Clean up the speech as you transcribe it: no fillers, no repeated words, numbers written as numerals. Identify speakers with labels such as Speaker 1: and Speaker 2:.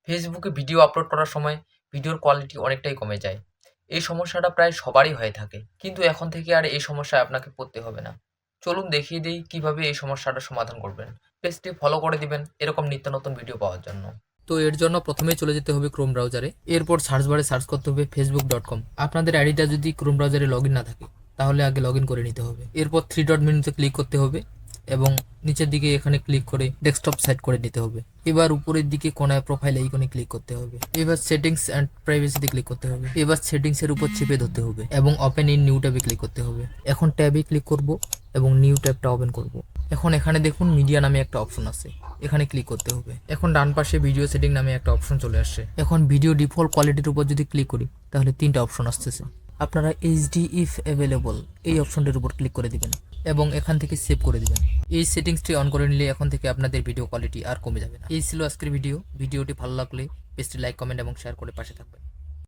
Speaker 1: ফেসবুকে video upload করার সময় ভিডিওর কোয়ালিটি অনেকটাই কমে যায়। এই সমস্যাটা প্রায় সবারই হয়ে থাকে। কিন্তু এখন থেকে আর এই সমস্যায় আপনাকে পড়তে হবে না। চলুন দেখিয়ে দেই কিভাবে এই সমস্যাটার সমাধান করবেন। পেজটি ফলো করে দিবেন এরকম নিত্য নতুন ভিডিও পাওয়ার জন্য। তো এর জন্য প্রথমেই চলে যেতে হবে ক্রোম ব্রাউজারে। এরপর সার্চ বারে সার্চ করতে হবে facebook.com। আপনাদের আইডিটা যদি ক্রোম ব্রাউজারে লগইন না থাকে তাহলে আগে লগইন করে নিতে হবে। এরপর থ্রি ডট মেনুতে ক্লিক করতে হবে এবং নিচের দিকে এখানে ক্লিক করে ডেস্কটপ সেট করে নিতে হবে। এবার উপরের দিকে কোনায় প্রোফাইল আইকনে ক্লিক করতে হবে। এবার সেটিংস এন্ড প্রাইভেসিতে ক্লিক করতে হবে। এবার সেটিংস এর উপর চেপে ধরতে হবে এবং ওপেন ইন নিউ ট্যাবে ক্লিক করতে হবে। এখন ট্যাবে ক্লিক করব এবং নিউ ট্যাবটা ওপেন করব। এখন এখানে দেখুন মিডিয়া নামে একটা অপশন আছে, এখানে ক্লিক করতে হবে। এখন ডান পাশে ভিডিও সেটিং নামে একটা অপশন চলে আসছে। এখন ভিডিও ডিফল্ট কোয়ালিটির উপর যদি ক্লিক করি তাহলে তিনটা অপশন আসতেছে। আপনারা এইচডি ইফ অ্যাভেলেবল এই অপশনটির উপর ক্লিক করে দিবেন এবং এখান থেকে সেভ করে দিবেন। এই সেটিংসটি অন করে নিলে এখন থেকে আপনাদের ভিডিও কোয়ালিটি আর কমে যাবে না। এই ছিল আজকের ভিডিওটি ভালো লাগলে পেজটি লাইক, কমেন্ট এবং শেয়ার করে পাশে থাকবেন।